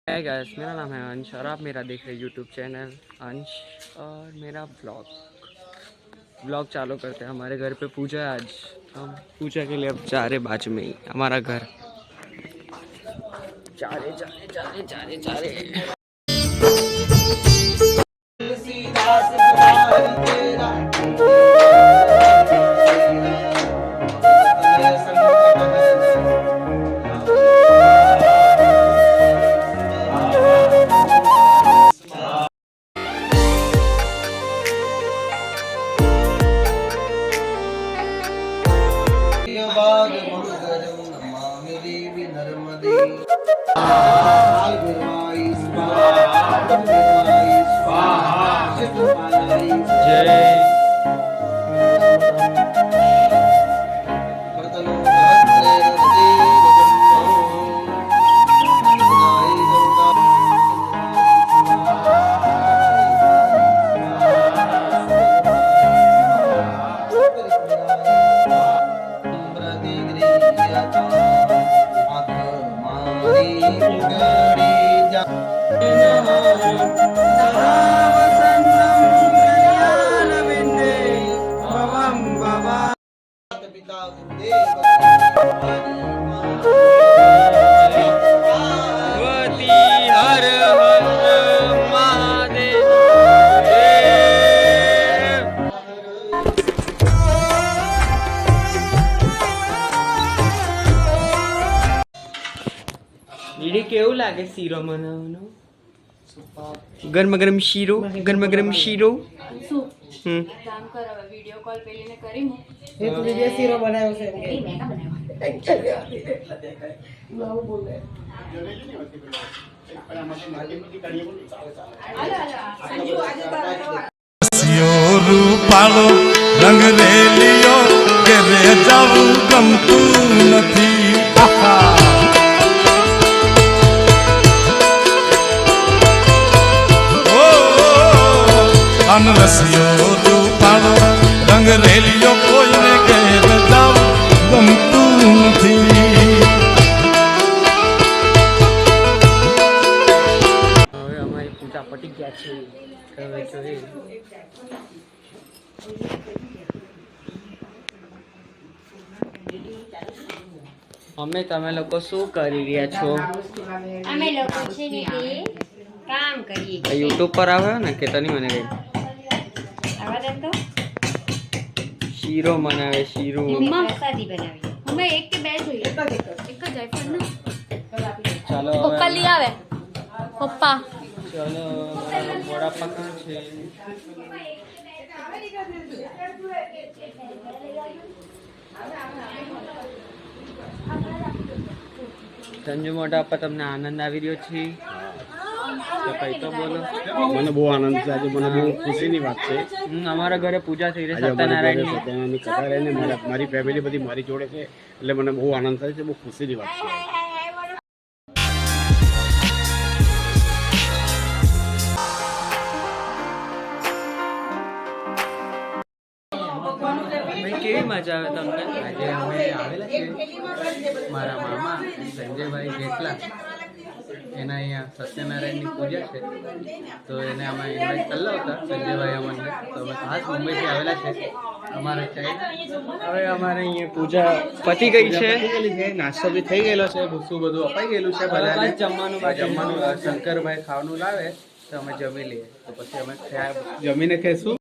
Hi guys, मेरा नाम है अंश और आप मेरा देख रहे हैं यूट्यूब चैनल अंश और मेरा ब्लॉग चालू करते हैं। हमारे घर पे पूजा है आज। हम पूजा के लिए अब जा रहे, बाजू में ही हमारा घर। जा रहे। કેવું લાગે શીરો બનાવવાનો? ગરમ શીરો કામ કર હવે વિડિયો કોલ પેલીને કરી મુ એ તું જે શીરો બનાવ્યો છે લાવ બોલે સંજુ આજે તારો રૂપાળો રંગ રેલિયો કે રે જાવું ગમતું નથી અનરસિયો રૂપાળો રંગ રેલિયો કોઈને ઘેર જાવું ગમતું નથી. હવે અમારી પૂજા પટી ગયા છે. હવે જોઈએ તમે લોકો શું કરી રહ્યા છો? અમે લોકો છે ને કામ કરીએ. યુટ્યુબ પર આવે ને કે તની મને કઈ આવા દે તો શીરો બનાવે. શીરો પ્રસાદી બનાવી. અમે એક કે બે જોઈએ. એક જ આઈફોન ને. ચાલો પપ્પા લઈ આવે. પપ્પા ચાલો વડા પકડ છે. સંજુ મોટા પપ્પા, તમને આનંદ આવી રહ્યો છે? તો કઈ તો બોલો. મને બહુ આનંદ છે. આજે મને બહુ ખુશીની વાત છે. અમારા ઘરે પૂજા થઈ રહી છે સત્યનારાયણની કથા રહીને મારી ફેમિલી બધી મારી જોડે છે, એટલે મને બહુ આનંદ થાય છે. બહુ ખુશીની વાત છે. કેવી મજા આવે તમને? આજે અમે આવેલા છીએ મારા મામા સંજયભાઈ જેટલા, એના અહીંયા સત્યનારાયણની પૂજા છે, તો એને અમે ઇન્વાઇટ કરેલા હતા સંજયભાઈ અમને. તો અમે ખાસ મુંબઈથી આવેલા છે અમારે સાઈડ. હવે અમારે અહીંયા પૂજા પતી ગઈ છે. નાસ્તો બી થઈ ગયેલો છે, શું બધું અપાઈ ગયેલું છે. બધાને જમવાનું શંકરભાઈ ખાવાનું લાવે તો અમે જમી લઈએ, તો પછી અમે જમીને ખાઈશું.